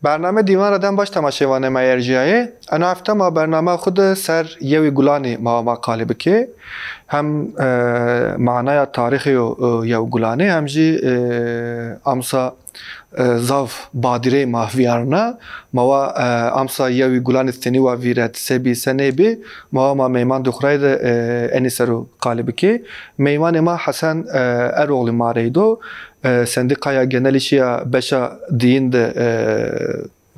برنامه دیوان ردن باش تماشاوانه ما ارجعی. انا هفته ما برنامه خود سر یوی گلانی ما قالب که هم معنای تاریخی یو گلانی هم جی امسا زاف بادره ماهویارنا ما امسا یوی گلانی استنی و ویرت سبی سنه بی ما میمان دخراید انی سرو قالب که میمان ما حسن اروغلی ماریدو سندقایا genelişiya beşa din de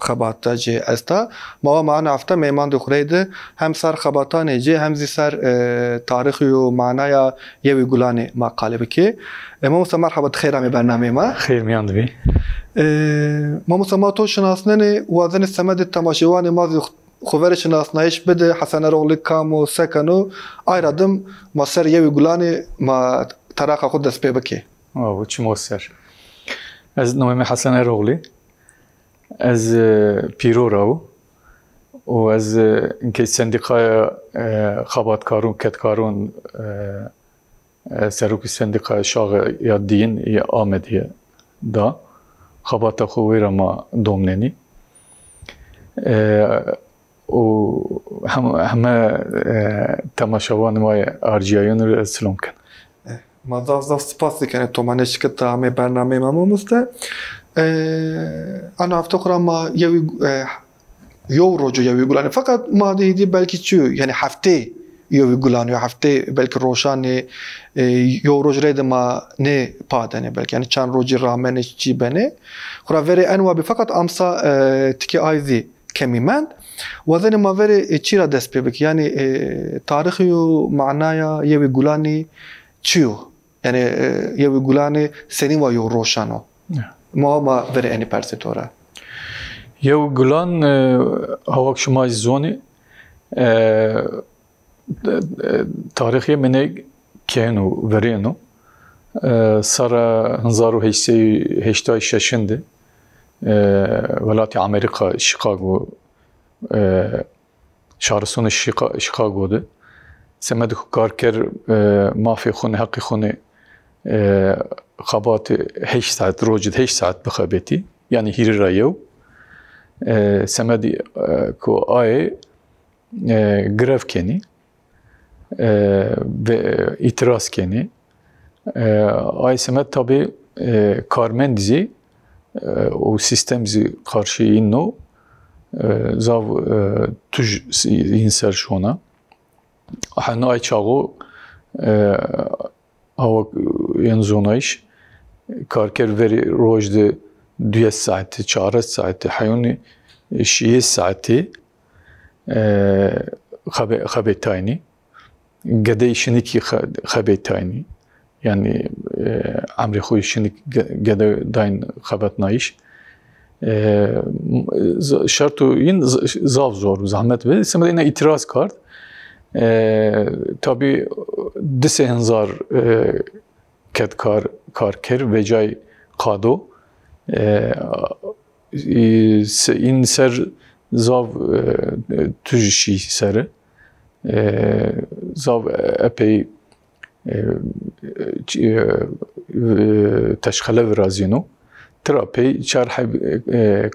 xabatta ji esta ma mana hafta meyman duxreydi hem sar xabatane ji hem zi sar tarixi û manaya yewi gulani ma qalibki ma merhaba khayra me bername ma خير ميان دبي ما مسما تو شناسنني وازن السمد التماشيواني مازي خبر شناسنايش بده حسن رولي كامو سكنو ayradım ma ser yewi gulani ma taraqa xud dest pê bike أو شو موسر از نومي حسن اروغلي از بيرو راو و از انكي سندقايا خبات كارون كت كارون سروك السندقايا شاغ يا دين يا آمدية دا خبات خويرا ما دومنني و هم تماشاوان ما ارجيايون السلام كان ما ضاف سپاس کنه تو منش که تا برنامه ما مسته انا افتخرم ما یو روزو یوی گلانی فقط ما دیدی بلکه چیو یعنی هفته یوی گلانی یا هفته بلکه روشان یو روز رید ما نه پادنه بلکه یعنی چند روزی رامنش چی بنه خورا وری انوا بی فقط امسا تکی آیزی کمی مند وزن ما وری چی را دست پی بک یعنی تاریخی و معنای یوی گلانی چیو yani yewi gulani senin var yo roşano. Ma veri eni persetora. Yewi gulan havak şuma zoni tarihi mene kenu vereno sara hanzaru heştay şaşındı. Velati Amerika Chicago şarısını Chicago'da. سمد کارکر مافی خونه حقی خونه خبات 8 ساعت روجد 8 ساعت بخابتی یعنی هیر رایو سمد کو آی گرف کنی و itiraz کنی آی سمد tabi کارمندزی o sistemzi karşı inno zav tuj inser şona حنا ای چاقو هوا ینزونایش کارکر وری روز ده 2 ساعت 4 ساعت حیونی 6 ساعتی خبیتانی گده شنیکی خبیتانی yani امری خوی شنیک گده داین خبت نایش شرطو این زاف زور زحمت به اسم اینا itiraz کرد tabi dise henzar ket kar ve cay kado in ser zav tujişi seri zav epey teşkale virazino trapey çarh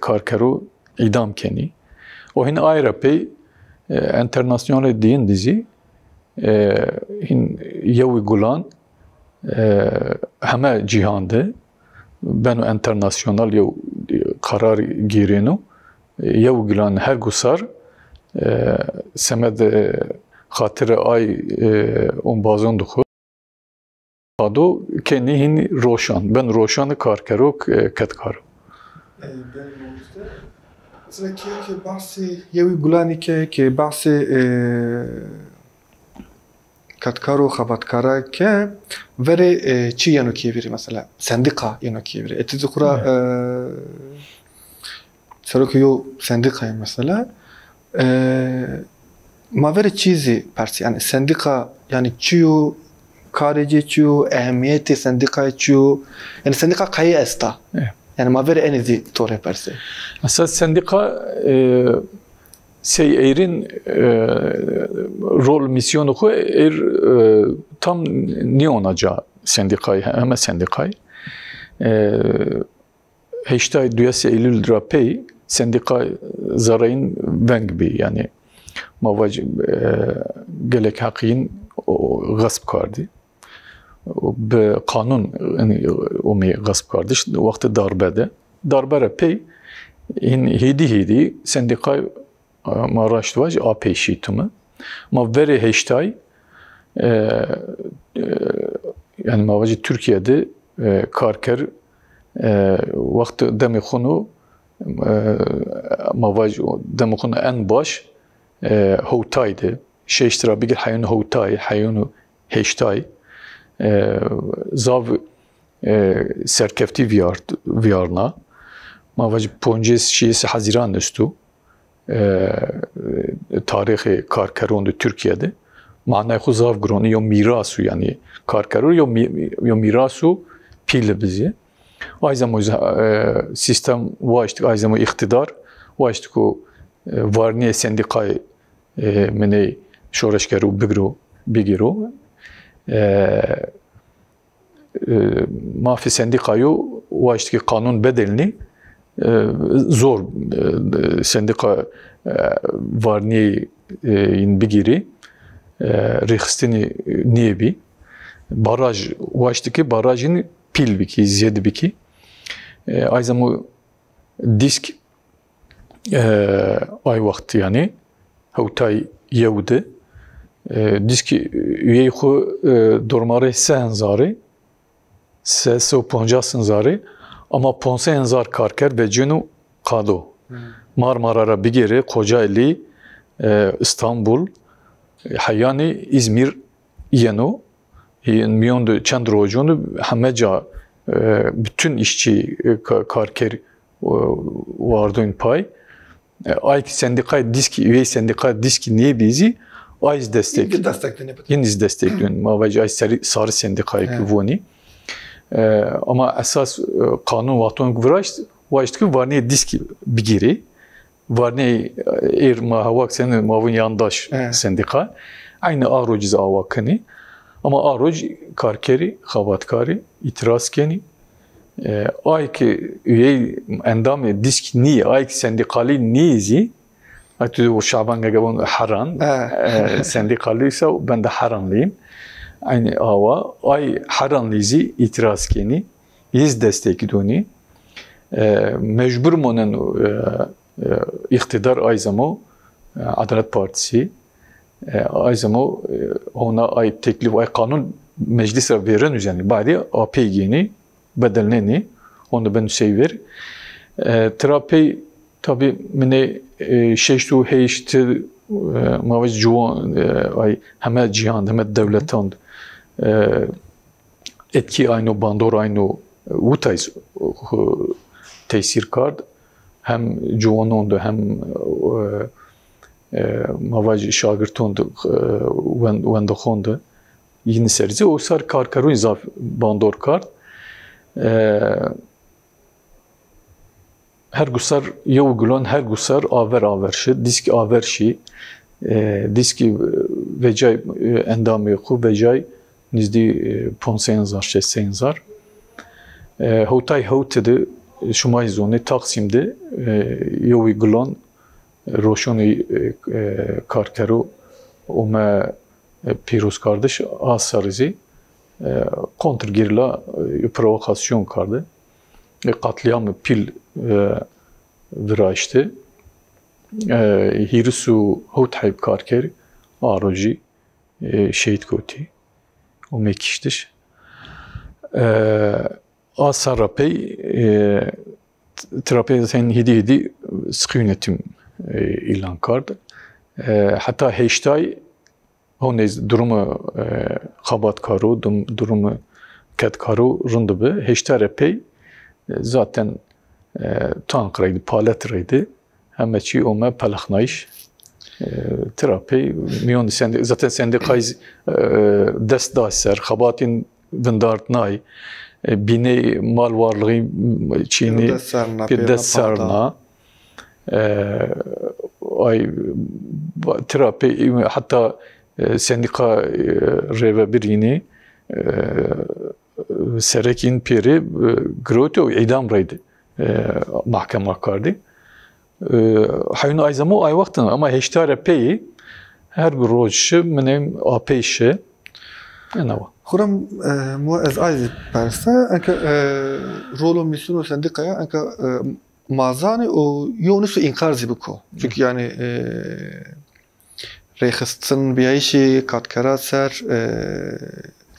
karkaru idam keni o hin ayrı pey internasyonel din dizi yewi gulan heme cihanda beno internasyonel yew karar gireno yew gulan her gusar semed خاطر ay on bazon duxu ado keni hin roşan ben roşanı karkero ketkar مثلا که بحثی یوی گلانی که بحثی کتکارو خباتکارا که وری چی یانو کی بری مثلا سندقا یانو کی بری اتیزی خورا سرک یو سندقا مثلا ما وری چیزی پرسی یعنی سندقا یعنی چیو کارجی چیو اهمیتی سندقا چیو یعنی سندقا قایی استا yani ma veri en izi tore perse. Asas sendika seyrin rol misyonu ku tam ne onacağı sendikayı hemen sendikayı. Heştay duyası Eylül rapey sendika zarayın ben gibi yani mavac gelek hakiyin gasp kardı. Be kanun yani o me gasp kardı. İşte vakti darbede. Darbere pey in hedi sendika maraştvac AP şitimi. Ma veri heştay yani mavacı Türkiye'de karker vakti demi konu mavacı demi konu en baş Howtay'dı. Şeyştira bigir hayunu Howtay, hayunu heştay. Zav serkefti viyarna. Mavacı Ponces şiisi Haziran üstü. Tarihi karkerondu Türkiye'de. Manay xu zav groni yo mirasu yani karkeror yo mirasu pil bizi. Ay zaman sistem vaştık ay zaman iktidar vaştık o varniye sendikay mene şoreşkeru bigiru mafi sendikayo vaştık kanun bedelini zor sendika varniye in bigiri rexistini niyebi baraj vaştık barajın pil biki ziyade biki ay zaman disk ay vakti yani Howtay yevde disk üye xu dormare senzari se ponjasın zari ama ponsen zar karker ve cinu kado Marmara'ra bigere Kocaeli İstanbul hayani İzmir yeno miyon çend rojonu hameca bütün işçi karker vardın pay ay sendika diski üye sendika diski niye bizi ayız yeniz destekliyor mavacı ay sarı sendikayı voni ama esas kanun vaton gvraşt ki varne diski bigiri varne mahvak senin mavun yandaş sendika aynı arociz avakını ama aroj karkeri xavatkari itiraz keni ay ki üye endam disk niye ay ki sendikali nizi atü o şaban gagabon haran sendikalıysa ben de haranlıyım aynı ava ay haranlizi itiraz keni iz destekidoni mecbur monen iktidar ay zaman Adalet Partisi ay zaman ona ay teklif ay kanun meclise veren üzerine bari APG'ni bedelini onu ben ver terapi tabi mine şeyştu heşti mavaz juan ay hemen cihan hemen devletan etki aynı bandor aynı utayz tesir kard hem juanondu hem mavaz şagirtondu wanda khondu yine serizi o sar karkaru izaf bandor kard her gusar yev gulon her gusar averşi disk averşi diski vecay endamı ku vecay nizdi ponsenzar şesenzar Howtay Howt'de şumay zone Taksim'de yev gulon roşoni karkaru oma Pirus kardeş asarizi kontrgerilla provokasyon kardı katliamı pil viraştı hirisu Howtay karker aroji şehit koti o mekiştiş asarapey terapi sen hidi sıkınetim ilan kardı hatta heştay honez durumu xabatkaru durumu ketkaru rundu heştarepey zaten tankraydı paletraydı hemeçi oma palaxnayış terapi miyon zaten sendikayız dest daser xabatin vindartnay bine mal varlığı çini bir dest sarna ay terapi hatta sendika reve bir yine serekin peri groto idam raydı mahkeme kardı حیون ایزمو ای وقتن اما هشتار پی هر روزش منیم آپیشه نوا خورم مو از عايز برسه انك رولو ميسيونو سندقه انك مازاني او يونس انكار زبكو çünkü yani ريخستن بيعيشي كاتكرا سر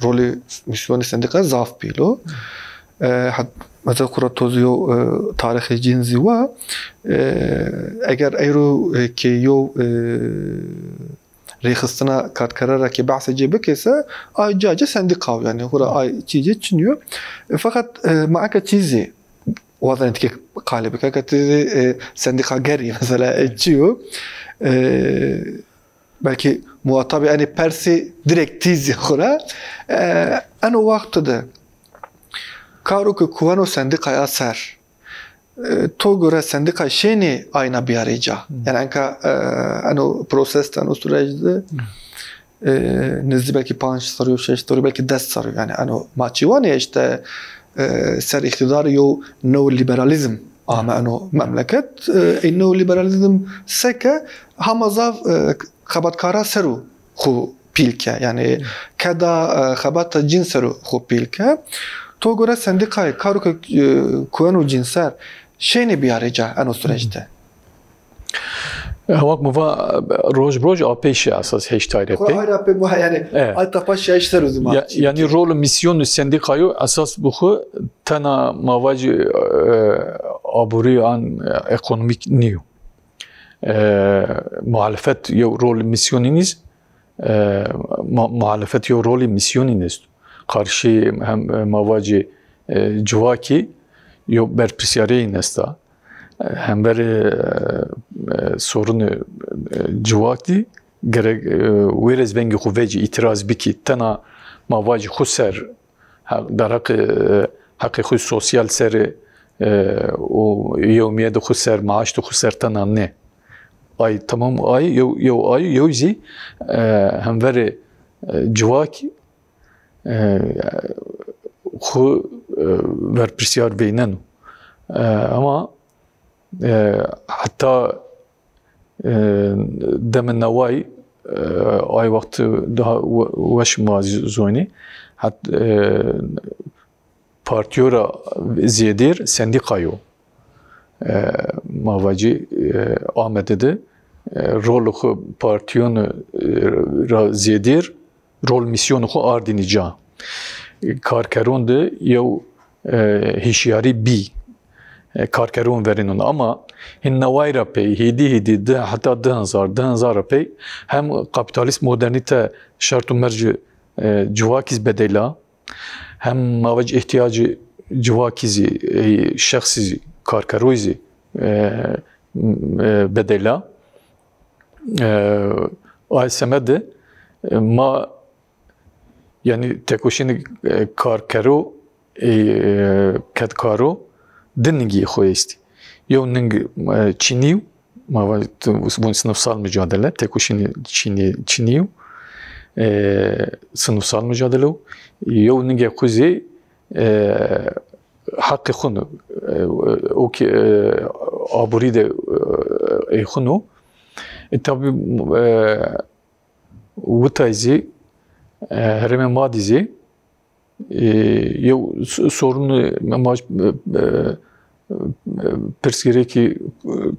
رولي ميسيونو سندقه زاف بيلو حد مثلا كرة توزيو تاريخ جنزي و اگر ايرو كي يو ريخستنا كاتكرارا كي بحث جيبه كيسا اي جاجة سندقاو يعني هو اي تيجي تشنيو فقط معك تيزي وضع انت قالبك كتيزي سندقا جري مثلا تشيو belki muhatabı yani persi direkt tizi khura ano vaqtida karo ki kuvano sendikaya ser تو göre sendika şeyini ayna bir arayacak. Yani anka ano prosesten o süreçte nizli belki 5 sarıyor, 6 sarıyor, belki 10 sarıyor. Yani ano maçıvan ya işte ser iktidarı yo neoliberalizm ama ano memleket neoliberalizm seke hamazav kabatkara seru khu pilke yani kada kabata cin seru khu pilke تو göre sendikayı karo ki kuvano cinser şeyini bir arayacak ano süreçte. هواك مفا روج بروج آپیش اساس هشتاری پی. Hayır abi bu yani altapaş yaşlar uzman. Yani rol misyon sendikayı asas bu tana mavacı aburi an ekonomik niyo. Muhalefet yo rol misyoniniz muhalefet yo rol misyoniniz. Karşı hem mavacı civaki yo berpisyari nesta. Hem beri sorunu civakti gerek verez bengi kuvveci itiraz biki tana mavacı khusser darak hakkı khus sosyal seri o yevmiyede khusser maaş da khusser tana ne ay tamam ay yo ay yozi hem beri civaki khu verpisyar beynenu ama hatta demin navay ay vakti daha veş mazoni hat partiyora ziyadir sendikayo mavacı Ahmet'de rol khu partiyonu ziyadir rol misyonu khu ardinica karkeronde yo hişyari bi karkerun verin ama hinnavayra pey hidi de hatta 10,000 pey hem kapitalist modernite şartı merci civakiz bedela hem mavac ihtiyacı civakizi şahsi karkeruizi bedela aysemede ma yani tekoşini karkeru kadkaro دنگی خویستی یا نگ چینیو ما وقت سنفسال mücadele tekuşini çiniyo sınıfsal mücadele ya nge kuzi hakkı khunu o ki aburi de khunu tabi vutayzi hereme madizi ya sorunu ama perskere ki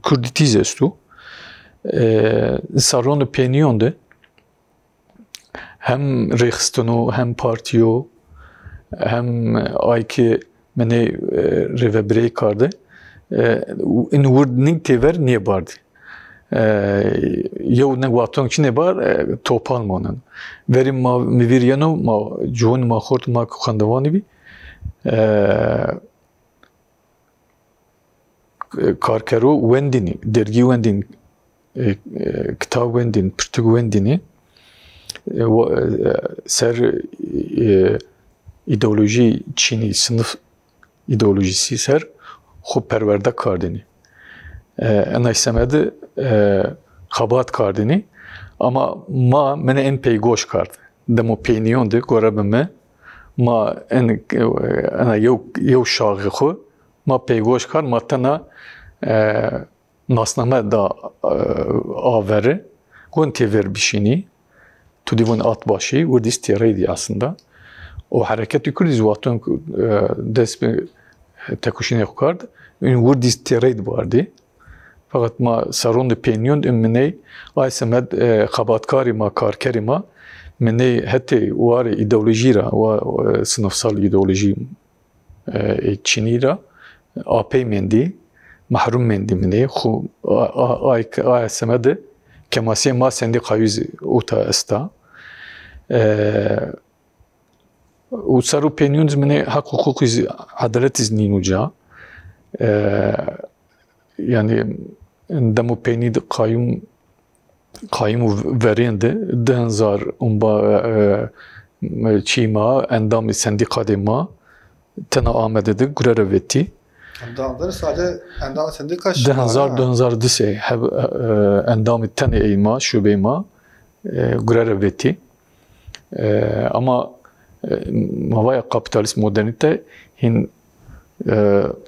Kurditiz estu saronu peniyonde hem Reichstonu hem partiyo hem ayki mene revebrey kardı in wordning tever niye bardı ya ne vaton ki ne bar topal monan verim ma miviryano ma john ma khort ma khandavani bi karkeru wendini dergi wendin kitab wendin pırtık wendini ser ideoloji Çin'i sınıf ideolojisi ser xo perverde kardini ana istemedi xabat kardini ama ma mene en peygoş kardı demo peyniyondu gorabeme ma en ana yo şağı xo ma peygoş kar ma tana nasname da averi hon tever bişini tu divon at başı vurdi istiraydi aslında o hareketi kurdiz vaton desme tekuşine kard un vurdi istiraydi vardı fakat ma sarun de penyon emney ay semed xabatkari ma karkeri ma مني حتى وار إيديولوژيرا و sınıfsal ideoloji çinira AP mendi mahrum mendi مني خو ay semede kemasiye ma sendika yüz uta esta و saru penyons مني hak hukuk adalet izninuca yani demo penid قایم و ورینده 2000 با چیما اندام سندیکای ما تنها آمده ده گره ویتی. Endamları sadece endam sendika 2000 have endam tane eyma şube ma gure veti. Ama mavaya kapitalist modernite hin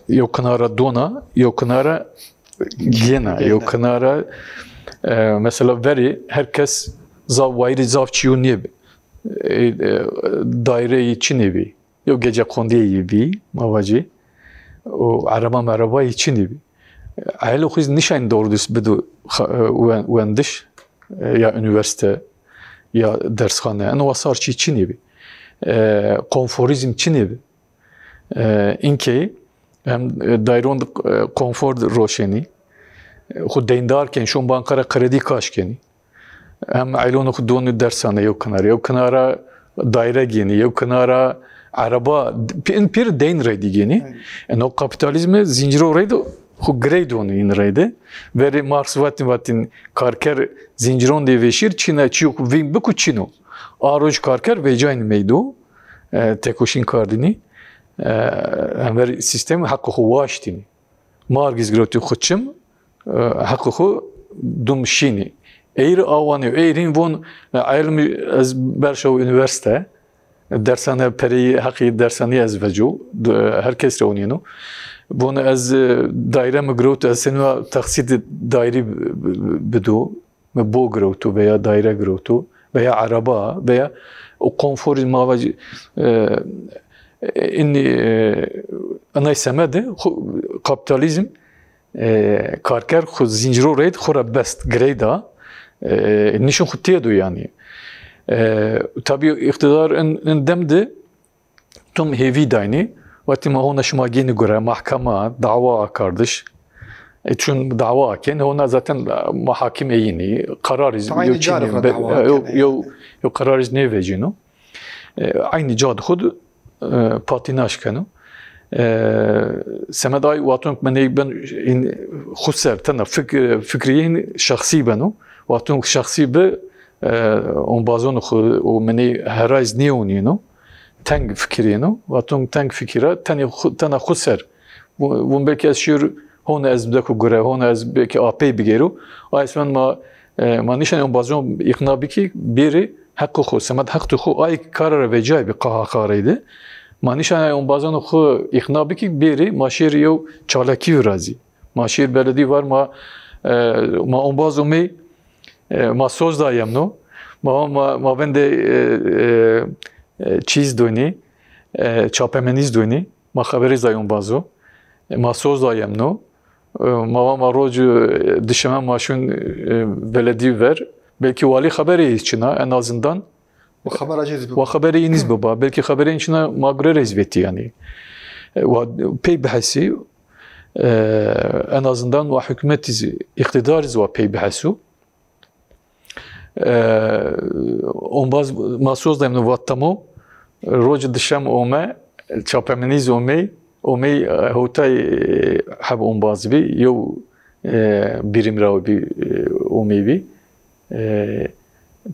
yokanara dona yokanara gena yokanara mesela veri herkes zavayri zavçiyu niye daire için evi yok gece kondiye evi mavacı o araba için evi aile okuyoruz nişan doğru düz bedu uyanış ya üniversite ya dershane en vasarçı için evi konforizm için evi inke hem dairon konfor roşeni خود دیندار کن شون بانکارا کردی کاش کنی هم عیلون خود دون درسانه یو کنارا دایره گینی یو کنارا عربا پیر دین ریدی گینی انو کاپیتالیزم زنجیر ریدو خود گرید اون این ریده وری مارکس واتین کارکر زنجیرون دیوشیر چینه چیو ویم بکو چینو آروج کارکر ویجاین میدو تکوشین کاردینی هم وری سیستم حق خو واشتینی مارگیز گروتی خودشم حقوقه دمشینی. ایر آوانی ایرین وون علم از برشو üniversite dershane peri hakkı dershane az vecو herkes reuniyonu. Bunu az daire mi growt az senu taksit daire bedo me bo growtu veya daire growtu veya araba veya o konfor mavacı inni ana istemedi kapitalizm کارگر خود زنجیرو رید خورا بست گریدا نشون خود تیدو yani tabii iktidar endemdi tüm hevi dayni vakti ma hona şuma geni göre mahkama dava kardeş çünkü dava aken hona zaten mahakim eyni karar yo karar ne vecino aynı cad khud patinaş kanu سمداي واتونك من يبن خسر تنا فكريين شخصي بنو واتونك شخصي ب اون بازون ومني هرايز نيونينو تنگ فكرينو واتونك تنگ فكره تنا خسر وون belki اشير هون از بدكو غره هون از belki AP بيگيرو اسمن ما نيشان اون بازون اقناع بكي بيري حق خو سمد حق خو اي قرار وجاي بقاقاريدي ما نشان اون بازان خو اقناع بکی بری ماشیر یو چالاکی ورازی ماشیر بلدی وار ما اون بازو می ما سوز دایم نو ما بنده چیز دونی چاپمنیز دونی ما خبری زایون بازو ما سوز دایم نو ما روز dışıma maşun belediye ver belki vali haberi içine en azından وخبري نسبة بلكي خبرين شنا ما قرر يزبطي يعني وبي بحسي أنا أظن وحكومة اقتدار زوا بي بحسو on baz mahsus da vatamu roj dışam ome çapemeniz ome hotay hab on baz bi yo birim ravi bi omevi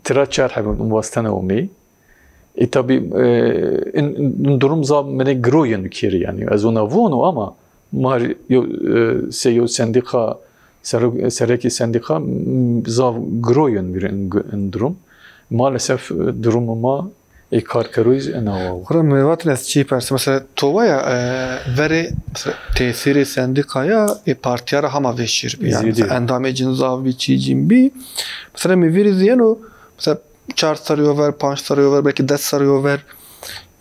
tiraçar hab on bastana ome tabi durum zab mene groyen kiri yani azona vono ama mar yo seyo sendika sereki sendika zav groyen bir durum. Maalesef durumuma کارکرویز ناو. خرم وقتی از چی پرس مثلا تویا وری مثلا تأثیر سندیکایا پارتیا را همه وشیر بی یعنی اندام جنزاو بی چی جیم بی مثلا میویری زیانو مثلا 4 سری اوور 5 سری اوور بلکه 10 سری اوور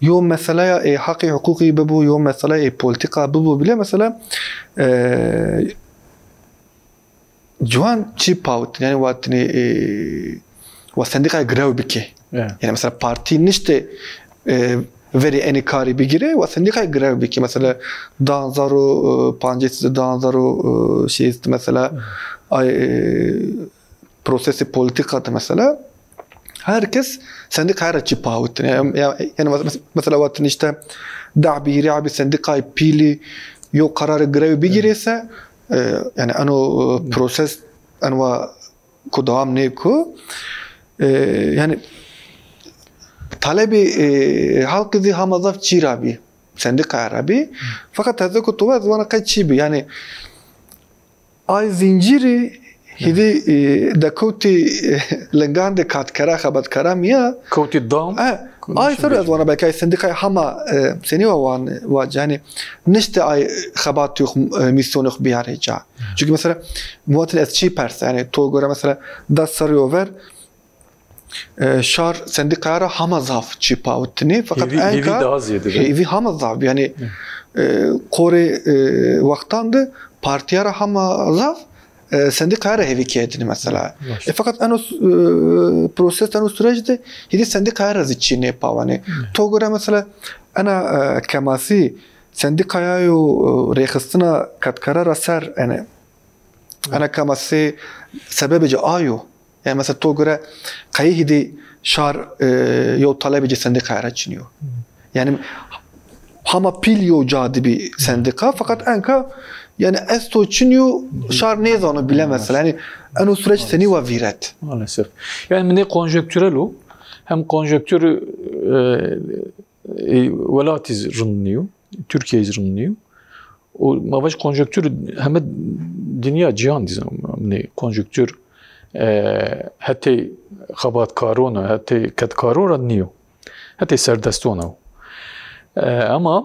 یوم مثلا حقی حقوقی ببو یوم مثلا پولیتیکا ببو بله مثلا جوان چی پاوت یعنی وقتی و سندیکای گراو بکی yani mesela parti nişte veri eni kari bigire ve sendikay grev biki mesela danzaru pancesi danzaru şey mesela prosesi politikada mesela herkes sendikaya raçı pahut yani mesela vatin işte da'bi ri'abi sendikay pili yok kararı grev bigirese yani ano proses anva ko devam ne ko yani talebi halk ذي هم ضف شيرابي سندقة عربي فقط هذا كتوات وانا قد شيبي يعني اي زنجيري هذي دكوتي لنجان دكات كرا خبط كراميا كوتي الضام اي ثرى وانا بكاي سندقة هما سني وان يعني نشت اي خبات ميسيون خ بيارجع çünkü mesela muatin اسشي pers yani to mesela 10 سری اوور şar sendikara hamazaf çipavutni fakat enka evi hamazaf yani Kore vaktandı partiyara hamazaf sendikara evi kedini mesela fakat ano proses ano süreçte hidi sendikara ziçine pavani to göre mesela ana kemasi sendikaya yo rexistina katkara ser yani ana kemasi sebebeci ayo yani mesela to göre kayıhidi şar yo talebeci sendika raçınıyor. Yani hama pil yo cadibi sendika fakat enka yani esto çınıyor şar ne zanı bile mesela yani en o süreç seni ve viret. Maalesef. Yani ne konjonktürel o hem konjonktürü velatiz rınlıyor. Türkiye rınlıyor. O mavaş konjonktürü hem dünya cihan dizem ne konjonktür حتی خباتکارونه حتی کدکارونه نیو حتی سردستونه اما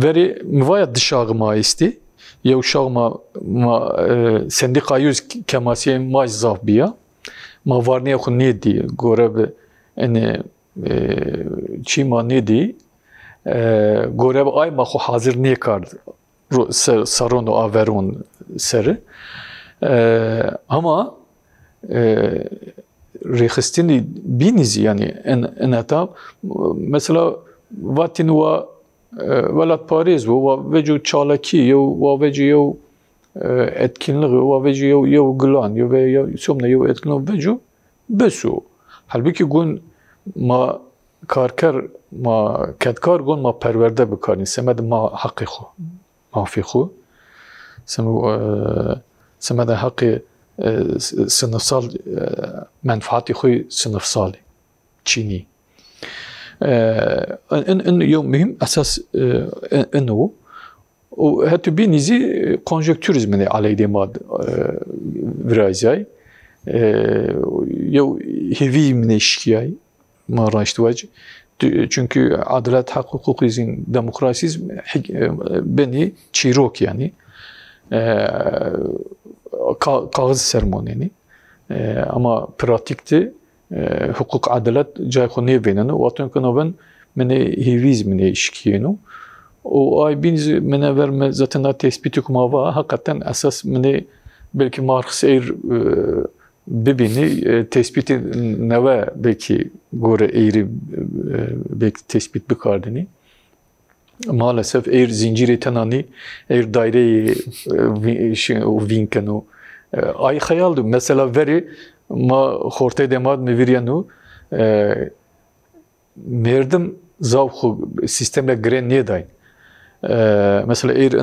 وری مواد دشاغما استی یو شاغما ما سندیقایوز کماسیه ماج زاف بیا ما وارنیه خو نیدی گوره به انه چی ما نیدی گوره به آی ما خو حاضر نیه کرد سرون و آورون سر اما rexistini biniz yani en etap mesela vatin ve velat Paris ve vecu çalaki ve vecu etkinliği ve vecu glan ve somna etkinliği vecu besu halbuki gün ma karkar ma kadkar gün ma perverde bikarin semed ma haqiqo ma fiqo semed haqqi sınıfsal menfaati huy sınıfsal Çin'i. En mühim esas o hatta bir nizi konjonktürizmini aleyde mad virajay yo hevi mneşkiyay maraştuvacı çünkü adalet hak hukuk izin demokrasizm beni çirok yani kağıt sermoneni ama pratikte hukuk adalet cayxoniye benenu vatun kanaben mene hivizm ne işkiyenu o ay biniz mene verme zaten tespiti kumava hakikaten esas mene belki Marx bibini tespiti neve belki gore eğri belki tespit bikardini maalesef eğer zinciri tenani eğer daireyi vinkenu ay hayaldu mesela veri ma hortay demad meviriyanu merdim zavxu sistemle gren niye mesela eğer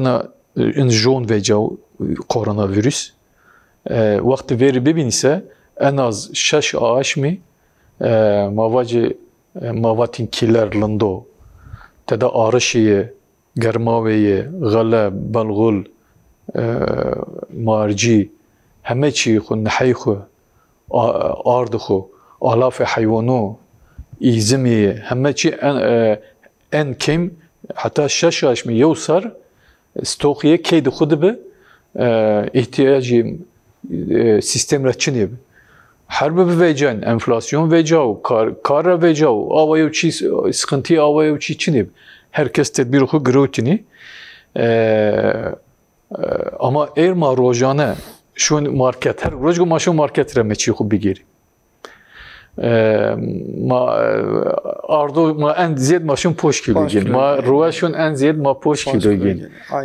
en jon vecav koronavirüs vakti veri bibinse en az 6 ağaç mi mavatin kiler lando teda arışiye germaviye gala balgul marci heme çi xu nahayxu ardxu alaf hayvanu izimi hemme çi en kim hatta şaş mi yosar stokiye keydi xudu be ihtiyacı sistem raçını be harbi vecan enflasyon vecav kar vecav avayo çi sıkıntı avayo çi çini herkes tedbir xu grotini ama eğer ma rojane şu market her rojgo maşo market remeçi xu bigiri ما اردو ما ان زيد ماشون پوش کیلو گین ما رواشون ان زيد ما پوش کیلو گین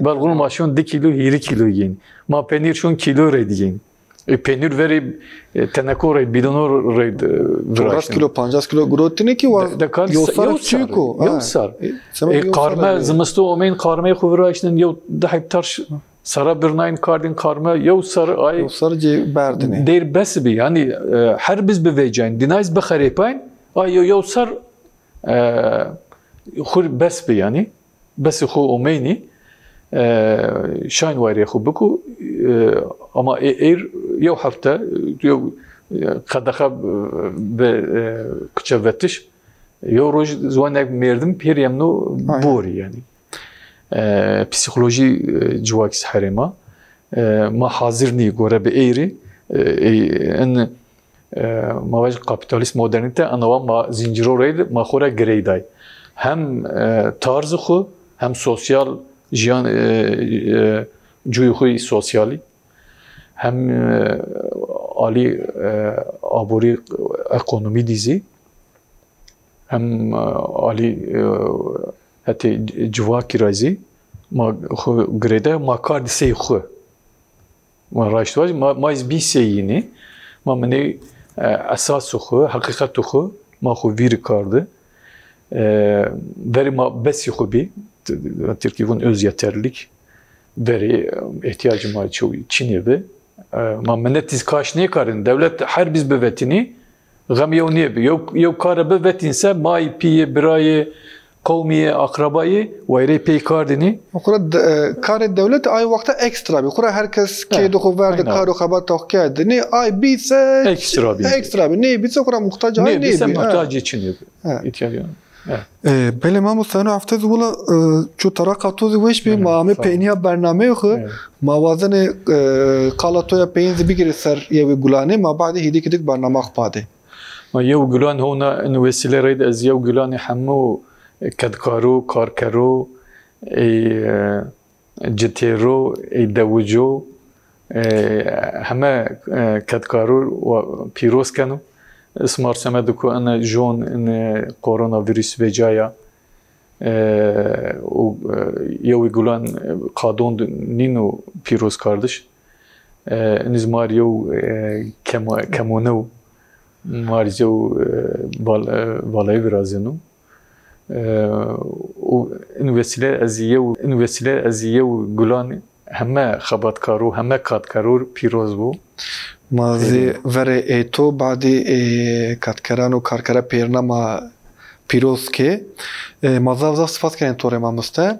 بلغون ماشون 2 کیلو 20 کیلو گین ما پنیر شون کیلو رید گین peynir veri tenekor red bidonor red 4 kilo 50 kilo grotini ki var yosar çiko yosar karma zımısto omen karma xuvraşın yo da tarş sara birnayn kardin karma yosar ay yosar ce berdini der bes bi yani her biz bevecan dinayz bexarepayn ay yosar xur bes bi yani bes xu omeni şayn var ya xu buku ama eğer يو hafta يو خدخه به کچوتش يو روز زوانك مردم پیریم نو بوری يعني پسیکولوژی جواکس حرما ما حاضر نی گوره به ایری ان مواجه کاپیتالیست مدرنیته انوا ما زنجیرو رید ما خوره گریدای هم تارز خو هم سوسیال جیان جوی خوی سوسیالی hem ali abori ekonomi dizi hem ali hatta civaki razi ma grede ma kard sey xu ma raştvaj ma izbi seyini ma mene esas xu hakikat xu ma xu vir kardı veri ma besi xu bi Türkiye'nin öz yeterlilik veri ihtiyacım var çoğu Çin'e ما منت تزكاش نيكارن دولة حرب بفتني غم يونيب يو كار بفتن سب ماي بي براي قومية أقربائي ويري بي كاردني وقرا كار الدولة أي وقت إكسترا بقرا هركس كيدو خبرد كارو خبر توكادني أي بيس إكسترا ني بيس قرا محتاج هاي ني بيس محتاج يشني إيطاليان بله ما مستعد هفته زولا چو طرق توزی وش بی ما همه پینیا برنامه خو موازن قالاتویا پینز بگیری سر یه گلانه ما بعد هیدی کدیک برنامه خپاده ما یو گلان هونا انو وسیله رید از یو گلان همو کدکارو کارکارو ای جتیرو ای دوجو همه کدکارو و پیروز کنو اسمار سمدكو أنا جون إن كورونا فيروس وجايا يو يقولون قادون نينو بيروس كاردش نز ماريو كمونو ماريو بالای برازنو إن وسيلة از يو قولان همه خباتكارو همه كاتكارو بيروز بو مازی وره ایتو بعدی کاتکران و کارکره پیرنا ما پیروز که مازه صفات کنیم طوره ما مسته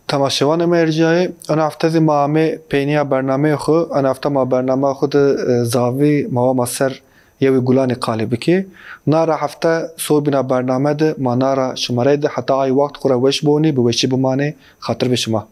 تماشوان مرجعی انا هفته ما همه پینیا برنامه خو انا هفته ما برنامه خود زاوی ما مصر یوی گلانی قالبی که نارا هفته سو بنا برنامه ده ما نارا شماره ده حتی آی وقت خوره وش بونی به وشی بمانه خاطر به شما